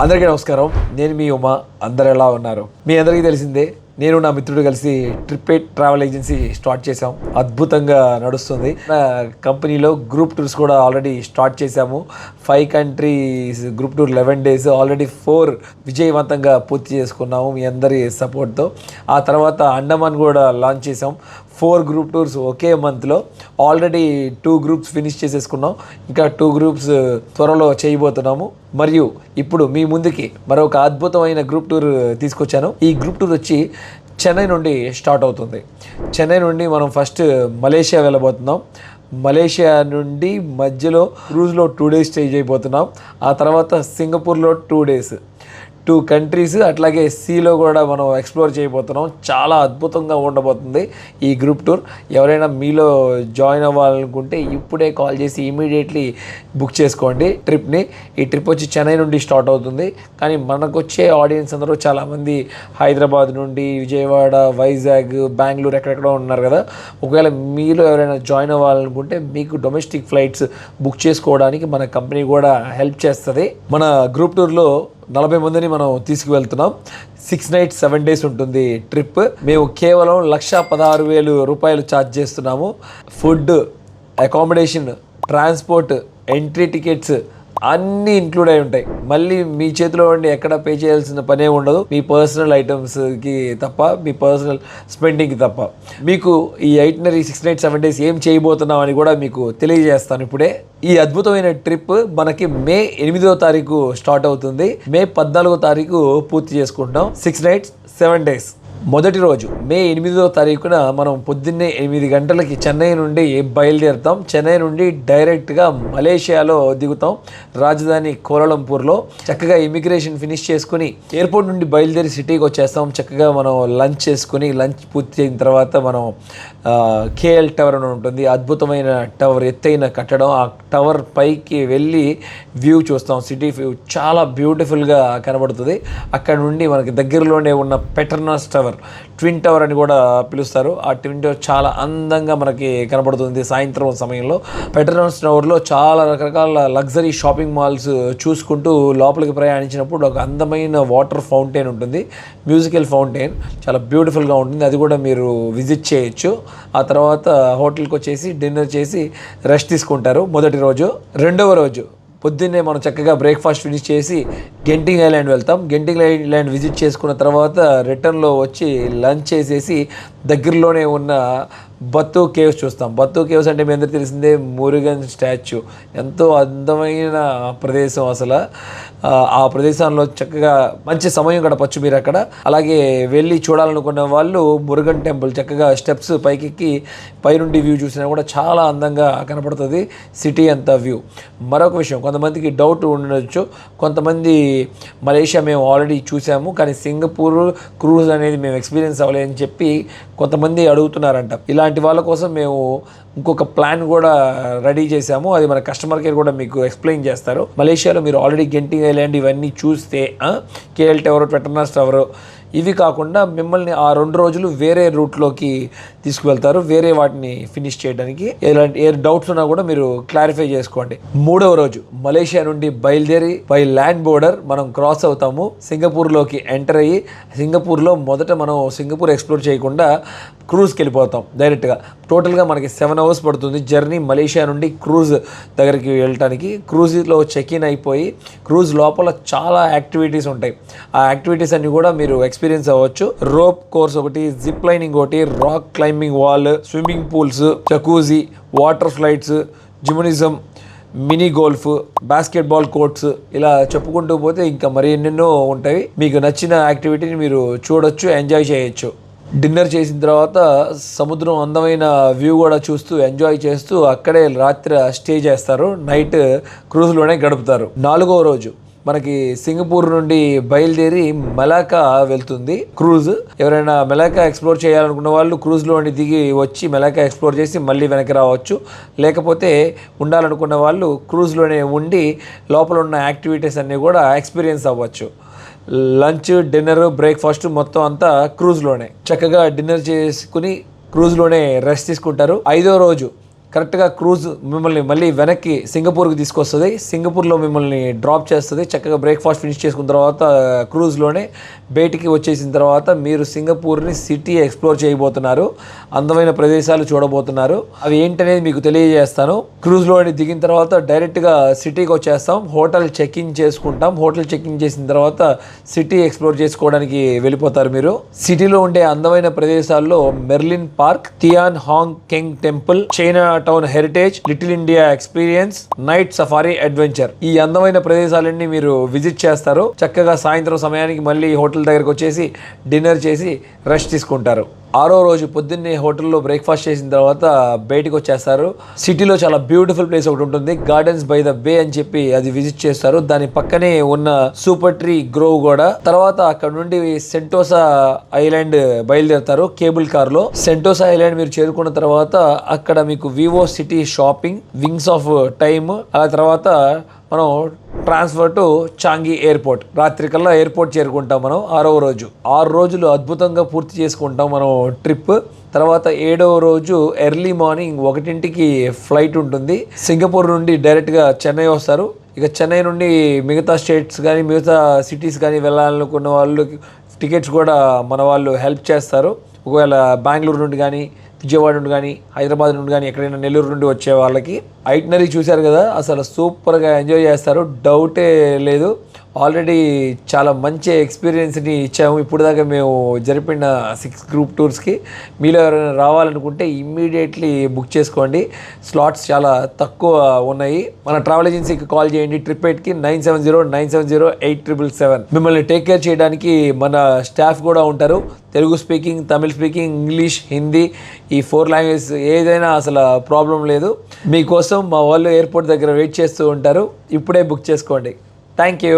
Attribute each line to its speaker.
Speaker 1: అందరికీ నమస్కారం. నేను మీ ఉమా. అందరు ఎలా ఉన్నారు? మీ అందరికీ తెలిసిందే, నేను నా మిత్రుడు కలిసి ట్రిప్ ట్రావెల్ ఏజెన్సీ స్టార్ట్ చేసాం. అద్భుతంగా నడుస్తుంది. నా కంపెనీలో గ్రూప్ టూర్స్ కూడా ఆల్రెడీ స్టార్ట్ చేశాము. 5 countries group tour 11 days already 4 విజయవంతంగా పూర్తి చేసుకున్నాము మీ అందరి సపోర్ట్తో. ఆ తర్వాత అండమాన్ కూడా లాంచ్ చేసాం. 4 గ్రూప్ టూర్స్ ఒకే మంత్లో. ఆల్రెడీ 2 groups ఫినిష్ చేసేసుకున్నాం. ఇంకా 2 groups త్వరలో చేయబోతున్నాము. మరియు ఇప్పుడు మీ ముందుకి మరొక అద్భుతమైన గ్రూప్ టూర్ తీసుకొచ్చాను. ఈ గ్రూప్ టూర్ వచ్చి చెన్నై నుండి స్టార్ట్ అవుతుంది. చెన్నై నుండి మనం ఫస్ట్ మలేషియా వెళ్ళబోతున్నాం. మలేషియా నుండి మధ్యలో క్రూజ్లో 2 days స్టే చేయబోతున్నాం. ఆ తర్వాత సింగపూర్లో 2 days, 2 countries, అట్లాగే సీలో కూడా మనం ఎక్స్ప్లోర్ చేయబోతున్నాం. చాలా అద్భుతంగా ఉండబోతుంది ఈ గ్రూప్ టూర్. ఎవరైనా మీలో జాయిన్ అవ్వాలనుకుంటే ఇప్పుడే కాల్ చేసి ఇమీడియట్లీ బుక్ చేసుకోండి ట్రిప్ని. ఈ ట్రిప్ వచ్చి చెన్నై నుండి స్టార్ట్ అవుతుంది. కానీ మనకు వచ్చే ఆడియన్స్ అందరూ చాలామంది హైదరాబాద్ నుండి, విజయవాడ, వైజాగ్, బెంగళూరు ఎక్కడెక్కడో ఉన్నారు కదా. ఒకవేళ మీలో ఎవరైనా జాయిన్ అవ్వాలనుకుంటే మీకు డొమెస్టిక్ ఫ్లైట్స్ బుక్ చేసుకోవడానికి మన కంపెనీ కూడా హెల్ప్ చేస్తుంది. మన గ్రూప్ టూర్లో 40 మందిని మనం తీసుకువెళ్తున్నాం. 6 nights 7 days ఉంటుంది ట్రిప్. మేము కేవలం 1,16,000 రూపాయలు ఛార్జ్ చేస్తున్నాము. Food, accommodation, transport, entry tickets అన్నీ ఇంక్లూడ్ అయి ఉంటాయి. మళ్ళీ మీ చేతిలో ఉండి ఎక్కడ పే చేయాల్సిన పనే ఉండదు. మీ పర్సనల్ ఐటమ్స్కి తప్ప, మీ పర్సనల్ స్పెండింగ్కి తప్ప. మీకు ఈ ఐటినరీ 6 nights 7 days ఏం చేయబోతున్నాం అని కూడా మీకు తెలియజేస్తాను ఇప్పుడే. ఈ అద్భుతమైన ట్రిప్ మనకి మే 8వ తారీఖు స్టార్ట్ అవుతుంది. మే 14వ తారీఖు పూర్తి చేసుకుంటాం. 6 nights 7 days. మొదటి రోజు మే 8వ తారీఖున మనం పొద్దున్నే 8 గంటలకి చెన్నై నుండి బయలుదేరుతాం. చెన్నై నుండి డైరెక్ట్గా మలేషియాలో దిగుతాం, రాజధాని కోలాలంపూర్లో. చక్కగా ఇమిగ్రేషన్ ఫినిష్ చేసుకుని ఎయిర్పోర్ట్ నుండి బయలుదేరి సిటీకి వచ్చేస్తాం. చక్కగా మనం లంచ్ చేసుకుని, లంచ్ పూర్తి అయిన తర్వాత మనం కేఎల్ టవర్ అని ఉంటుంది. అద్భుతమైన టవర్, ఎత్తైన కట్టడం. ఆ టవర్ పైకి వెళ్ళి వ్యూ చూస్తాం. సిటీ వ్యూ చాలా బ్యూటిఫుల్గా కనబడుతుంది. అక్కడ నుండి మనకి దగ్గరలోనే ఉన్న పెట్రోనాస్ టవర్, ట్విన్ టవర్ అని కూడా పిలుస్తారు. ఆ ట్విన్ టవర్ చాలా అందంగా మనకి కనబడుతుంది సాయంత్రం సమయంలో. పెట్రోనాస్ టవర్లో చాలా రకరకాల లగ్జరీ షాపింగ్ మాల్స్ చూసుకుంటూ లోపలికి ప్రయాణించినప్పుడు ఒక అందమైన వాటర్ ఫౌంటైన్ ఉంటుంది, మ్యూజికల్ ఫౌంటైన్. చాలా బ్యూటిఫుల్గా ఉంటుంది. అది కూడా మీరు విజిట్ చేయొచ్చు. ఆ తర్వాత హోటల్కి వచ్చేసి డిన్నర్ చేసి రెస్ట్ తీసుకుంటారు మొదటి రోజు. రెండవ రోజు పొద్దున్నే మనం చక్కగా బ్రేక్ఫాస్ట్ ఫినిష్ చేసి గెంటింగ్ ఐలాండ్ వెళ్తాం. గెంటింగ్ ఐలాండ్ విజిట్ చేసుకున్న తర్వాత రిటర్న్లో వచ్చి లంచ్ చేసేసి దగ్గరలోనే ఉన్న బత్తు కేవ్స్ చూస్తాం. బత్తు కేవ్స్ అంటే మీ అందరికీ తెలిసిందే, మురుగన్ స్టాచ్యూ. ఎంతో అందమైన ప్రదేశం అసలు. ఆ ప్రదేశంలో చక్కగా మంచి సమయం గడపచ్చు మీరు అక్కడ. అలాగే వెళ్ళి చూడాలనుకున్న వాళ్ళు మురుగన్ టెంపుల్, చక్కగా స్టెప్స్ పైకెక్కి పైనుండి వ్యూ చూసినా కూడా చాలా అందంగా కనపడుతుంది సిటీ అంతా వ్యూ. మరొక విషయం, కొంతమందికి డౌట్ ఉండొచ్చు, కొంతమంది మలేషియా మేము ఆల్రెడీ చూసాము కానీ సింగపూర్ క్రూజ్ అనేది మేము ఎక్స్పీరియన్స్ అవ్వలేదని చెప్పి కొంతమంది అడుగుతున్నారంట. ఇలాంటి వాళ్ళ కోసం మేము ఇంకొక ప్లాన్ కూడా రెడీ చేశాము. అది మన కస్టమర్ కేర్ కూడా మీకు ఎక్స్ప్లెయిన్ చేస్తారు. మలేషియాలో మీరు ఆల్రెడీ గెంటింగ్ ఐలాండ్ ఇవన్నీ చూస్తే, కేఎల్ టవర్, పెట్రోనాస్ టవర్, ఇవి కాకుండా మిమ్మల్ని ఆ 2 రోజులు వేరే రూట్లోకి తీసుకువెళ్తారు, వేరే వాటిని ఫినిష్ చేయడానికి. ఎలాంటి ఏ డౌట్స్ ఉన్నా కూడా మీరు క్లారిఫై చేసుకోండి. 3వ రోజు మలేషియా నుండి బయలుదేరి బై ల్యాండ్ బోర్డర్ మనం క్రాస్ అవుతాము. సింగపూర్లోకి ఎంటర్ అయ్యి సింగపూర్లో మొదట మనం సింగపూర్ ఎక్స్ప్లోర్ చేయకుండా క్రూజ్కి వెళ్ళిపోతాం డైరెక్ట్గా. టోటల్గా మనకి 7 hours పడుతుంది జర్నీ మలేషియా నుండి క్రూజ్ దగ్గరికి వెళ్ళటానికి. క్రూజ్లో చెక్ ఇన్ అయిపోయి క్రూజ్ లోపల చాలా యాక్టివిటీస్ ఉంటాయి. ఆ యాక్టివిటీస్ అన్ని కూడా మీరు ఎక్స్పీరియన్స్ అవ్వచ్చు. రోప్ కోర్స్ ఒకటి, జిప్ లైనింగ్ ఒకటి, rock climbing wall, swimming pools, jacuzzi, water flights, gymnasium, mini golf, basketball courts, ఇలా చెప్పుకుంటూ పోతే ఇంకా మరి ఎన్నెన్నో ఉంటాయి. మీకు నచ్చిన యాక్టివిటీని మీరు చూడొచ్చు, ఎంజాయ్ చేయొచ్చు. డిన్నర్ చేసిన తర్వాత సముద్రం అందమైన వ్యూ కూడా చూస్తూ ఎంజాయ్ చేస్తూ అక్కడే రాత్రి స్టే చేస్తారు. నైట్ క్రూజ్లోనే గడుపుతారు. 4వ రోజు మనకి సింగపూర్ నుండి బయలుదేరి మలాకా వెళ్తుంది క్రూజ్. ఎవరైనా మలాకా ఎక్స్ప్లోర్ చేయాలనుకున్న వాళ్ళు క్రూజ్లో దిగి వచ్చి మలాకా ఎక్స్ప్లోర్ చేసి మళ్ళీ వెనక్కి రావచ్చు. లేకపోతే ఉండాలనుకున్న వాళ్ళు క్రూజ్లోనే ఉండి లోపల ఉన్న యాక్టివిటీస్ అన్నీ కూడా ఎక్స్పీరియన్స్ అవ్వచ్చు. లంచ్, డిన్నర్, బ్రేక్ఫాస్ట్ మొత్తం అంతా క్రూజ్లోనే. చక్కగా డిన్నర్ చేసుకుని క్రూజ్లోనే రెస్ట్ తీసుకుంటారు. 5వ రోజు కరెక్ట్గా క్రూజ్ మిమ్మల్ని మళ్ళీ వెనక్కి సింగపూర్కి తీసుకొస్తుంది. సింగపూర్లో మిమ్మల్ని డ్రాప్ చేస్తుంది. చక్కగా బ్రేక్ఫాస్ట్ ఫినిష్ చేసుకున్న తర్వాత క్రూజ్లోనే బయటికి వచ్చేసిన తర్వాత మీరు సింగపూర్ని సిటీ ఎక్స్ప్లోర్ చేయబోతున్నారు. అందమైన ప్రదేశాలు చూడబోతున్నారు. అవి ఏంటనేది మీకు తెలియజేస్తాను. క్రూజ్లోని దిగిన తర్వాత డైరెక్ట్గా సిటీకి వచ్చేస్తాం. హోటల్ చెక్ ఇన్ చేసుకుంటాం. హోటల్ చెక్ ఇన్ చేసిన తర్వాత సిటీ ఎక్స్ప్లోర్ చేసుకోవడానికి వెళ్ళిపోతారు. మీరు సిటీలో ఉండే అందమైన ప్రదేశాల్లో Merlion park, Thian Hock Keng temple, Chinatown heritage, little India experience, night safari adventure, ఈ అందమైన ప్రదేశాలన్నీ మీరు విజిట్ చేస్తారు. చక్కగా సాయంత్రం సమయానికి మళ్ళీ హోటల్ దగ్గరకు వచ్చేసి డిన్నర్ చేసి రెస్ట్ తీసుకుంటారు. 6వ రోజు పొద్దున్నే హోటల్లో బ్రేక్ఫాస్ట్ చేసిన తర్వాత బయటకు వచ్చేస్తారు. సిటీలో చాలా బ్యూటిఫుల్ ప్లేస్ ఒకటి ఉంటుంది, గార్డెన్స్ బై ద బే అని చెప్పి అది విజిట్ చేస్తారు. దాని పక్కనే ఉన్న సూపర్ ట్రీ గ్రోవ్ కూడా. తర్వాత అక్కడ నుండి సెంటోసా ఐలాండ్ బయలుదేరుతారు కేబుల్ కార్ లో. సెంటోసా ఐలాండ్ మీరు చేరుకున్న తర్వాత అక్కడ మీకు VivoCity shopping, wings of time, ఆ తర్వాత మనం ట్రాన్స్ఫర్ టు చాంగి ఎయిర్పోర్ట్. రాత్రికల్లా ఎయిర్పోర్ట్ చేరుకుంటాం మనం 6వ రోజు. 6 రోజులు అద్భుతంగా పూర్తి చేసుకుంటాం మనం ట్రిప్. తర్వాత 7వ రోజు ఎర్లీ మార్నింగ్ 1ంటికి ఫ్లైట్ ఉంటుంది. సింగపూర్ నుండి డైరెక్ట్గా చెన్నై వస్తారు. ఇక చెన్నై నుండి మిగతా స్టేట్స్ కానీ మిగతా సిటీస్ కానీ వెళ్ళాలనుకున్న వాళ్ళు టికెట్స్ కూడా మన వాళ్ళు హెల్ప్ చేస్తారు. ఒకవేళ బెంగళూరు నుండి కానీ, విజయవాడ నుండి కానీ, హైదరాబాద్ నుండి కానీ, ఎక్కడైనా నెల్లూరు నుండి వచ్చే వాళ్ళకి ఐటినరీ చూశారు కదా, అసలు సూపర్గా ఎంజాయ్ చేస్తారు, డౌటే లేదు. ఆల్రెడీ చాలా మంచి ఎక్స్పీరియన్స్ని ఇచ్చాము ఇప్పుడు దాకా మేము జరిపిన 6 గ్రూప్ టూర్స్కి. మీలో ఎవరైనా రావాలనుకుంటే ఇమ్మీడియట్లీ బుక్ చేసుకోండి. స్లాట్స్ చాలా తక్కువ ఉన్నాయి. మన ట్రావెల్ ఏజెన్సీకి కాల్ చేయండి. ట్రిప్8కి 9709708777. మిమ్మల్ని టేక్ కేర్ చేయడానికి మన స్టాఫ్ కూడా ఉంటారు. Telugu speaking, Tamil speaking, English, Hindi, ఈ 4 లాంగ్వేజెస్ ఏదైనా అసలు ప్రాబ్లం లేదు. మీకోసం మా వాళ్ళు ఎయిర్పోర్ట్ దగ్గర వెయిట్ చేస్తూ ఉంటారు. ఇప్పుడే బుక్ చేసుకోండి. Thank you.